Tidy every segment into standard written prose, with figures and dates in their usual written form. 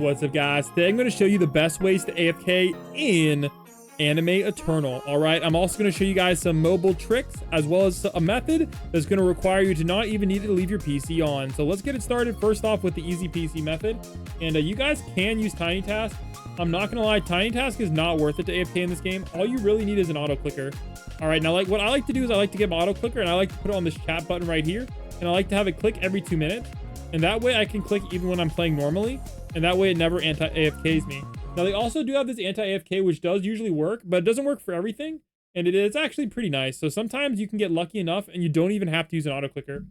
What's up, guys? Today I'm going to show you the best ways to AFK in Anime Eternal. All right, I'm also going to show you guys some mobile tricks as well as a method that's going to require you to not even need to leave your PC on. So let's get it started. First off with the easy PC method, and you guys can use Tiny Task. I'm not gonna lie, Tiny Task is not worth it to AFK in this game. All you really need is an auto clicker. All right, now what I like to do is I like to get my auto clicker and I like to put it on this chat button right here, and I like to have it click every 2 minutes, and that way I can click even when I'm playing normally, and that way it never anti-AFKs me. Now they also do have this anti-AFK, which does usually work, but it doesn't work for everything, and it's actually pretty nice. So sometimes you can get lucky enough and you don't even have to use an auto clicker.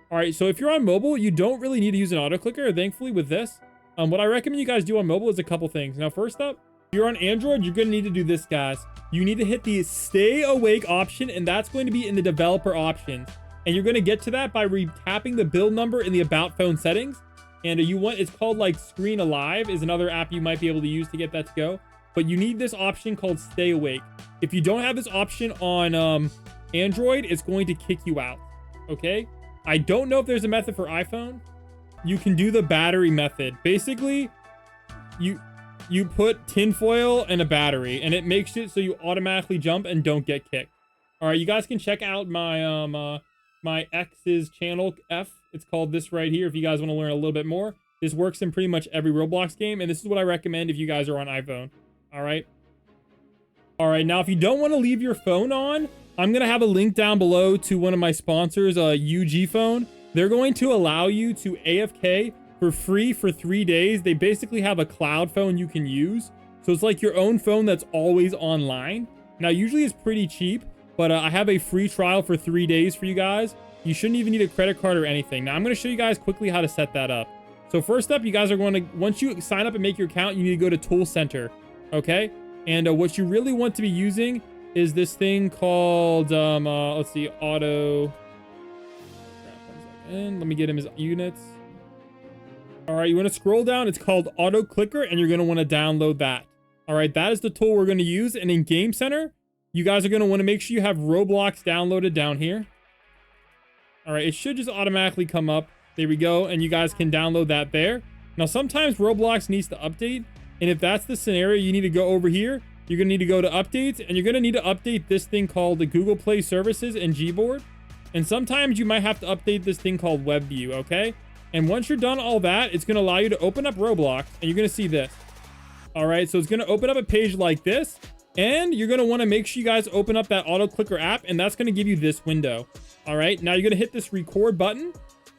All right, so if you're on mobile, you don't really need to use an auto clicker, thankfully, with this. What I recommend you guys do on mobile is a couple things. Now, first up, if you're on Android, you're gonna need to do this, guys. You need to hit the stay awake option, and that's going to be in the developer options. And you're gonna get to that by tapping the build number in the about phone settings. And it's called like Screen Alive is another app you might be able to use to get that to go. But you need this option called stay awake. If you don't have this option on Android, it's going to kick you out. Okay? I don't know if there's a method for iPhone. You can do the battery method. Basically, you put tinfoil and a battery, and it makes it so you automatically jump and don't get kicked. All right, you guys can check out my my ex's channel F. It's called this right here. If you guys want to learn a little bit more, this works in pretty much every Roblox game, and this is what I recommend if you guys are on iPhone. All right. All right. Now, if you don't want to leave your phone on, I'm gonna have a link down below to one of my sponsors, UG Phone. They're going to allow you to AFK for free for 3 days. They basically have a cloud phone you can use. So it's like your own phone that's always online. Now, usually it's pretty cheap, but I have a free trial for 3 days for you guys. You shouldn't even need a credit card or anything. Now, I'm going to show you guys quickly how to set that up. So first up, you guys are going to, once you sign up and make your account, you need to go to Tool Center. Okay? And what you really want to be using is this thing called, let's see, auto... And let me get him his units. All right, you want to scroll down. It's called Auto Clicker, and you're going to want to download that. All right, that is the tool we're going to use. And in Game Center, you guys are going to want to make sure you have Roblox downloaded down here. All right, it should just automatically come up. There we go. And you guys can download that there. Now, sometimes Roblox needs to update. And if that's the scenario, you need to go over here. You're going to need to go to Updates, and you're going to need to update this thing called the Google Play Services and Gboard. And sometimes you might have to update this thing called WebView, okay? And once you're done all that, it's going to allow you to open up Roblox, and you're going to see this. All right, so it's going to open up a page like this, and you're going to want to make sure you guys open up that auto clicker app, and that's going to give you this window. All right, now you're going to hit this record button,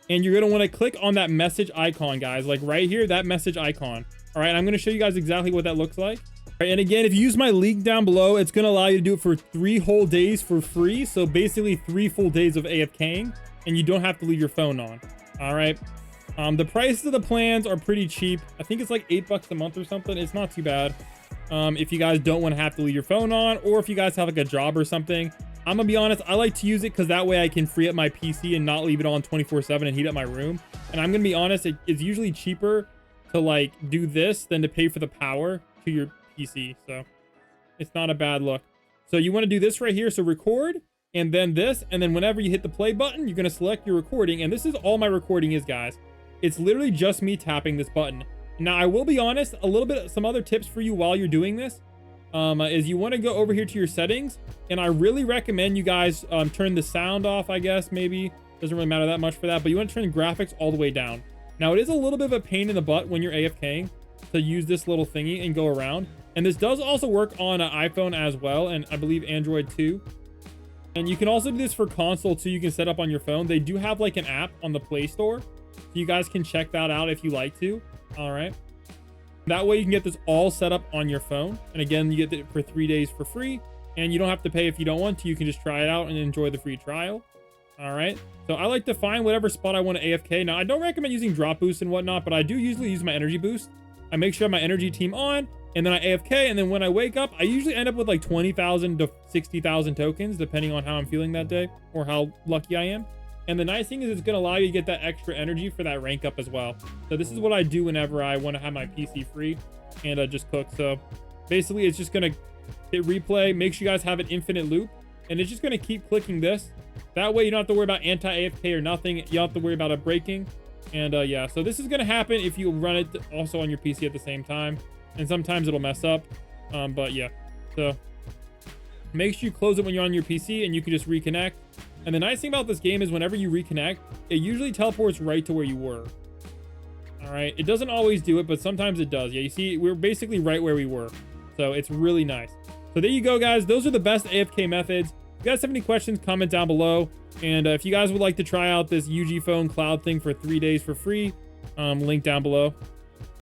and you're going to want to click on that message icon, guys, like right here, that message icon. All right, I'm going to show you guys exactly what that looks like. And again, if you use my link down below, it's going to allow you to do it for 3 whole days for free. So basically 3 full days of AFKing, and you don't have to leave your phone on. All right. The prices of the plans are pretty cheap. I think it's like $8 a month or something. It's not too bad. If you guys don't want to have to leave your phone on, or if you guys have like a job or something. I'm going to be honest, I like to use it because that way I can free up my PC and not leave it on 24/7 and heat up my room. And I'm going to be honest, it's usually cheaper to like do this than to pay for the power to your PC, so it's not a bad look. So you want to do this right here, so record, and then this, and then whenever you hit the play button, you're going to select your recording, and this is all my recording is, guys. It's literally just me tapping this button. Now, I will be honest, some other tips for you while you're doing this is you want to go over here to your settings, and I really recommend you guys turn the sound off, I guess, maybe. Doesn't really matter that much for that, but you want to turn graphics all the way down. Now, it is a little bit of a pain in the butt when you're AFKing to use this little thingy and go around. And this does also work on an iPhone as well, and I believe Android too. And you can also do this for console too. You can set up on your phone. They do have like an app on the Play Store, so you guys can check that out if you like to. All right. That way you can get this all set up on your phone. And again, you get it for 3 days for free, and you don't have to pay if you don't want to. You can just try it out and enjoy the free trial. All right. So I like to find whatever spot I want to AFK. Now, I don't recommend using drop boost and whatnot, but I do usually use my energy boost. I make sure I have my energy team on, and then I AFK, and then when I wake up, I usually end up with like 20,000 to 60,000 tokens, depending on how I'm feeling that day or how lucky I am. And the nice thing is it's going to allow you to get that extra energy for that rank up as well. So this is what I do whenever I want to have my PC free and just cook. So basically, it's just going to hit replay, make sure you guys have an infinite loop, and it's just going to keep clicking this. That way, you don't have to worry about anti-AFK or nothing. You don't have to worry about it breaking. And yeah, so this is going to happen if you run it also on your PC at the same time. And sometimes it'll mess up. But yeah, so make sure you close it when you're on your PC and you can just reconnect. And the nice thing about this game is whenever you reconnect, it usually teleports right to where you were. All right. It doesn't always do it, but sometimes it does. Yeah, you see, we're basically right where we were. So it's really nice. So there you go, guys. Those are the best AFK methods. If you guys have any questions, comment down below. And if you guys would like to try out this UG phone cloud thing for 3 days for free, link down below.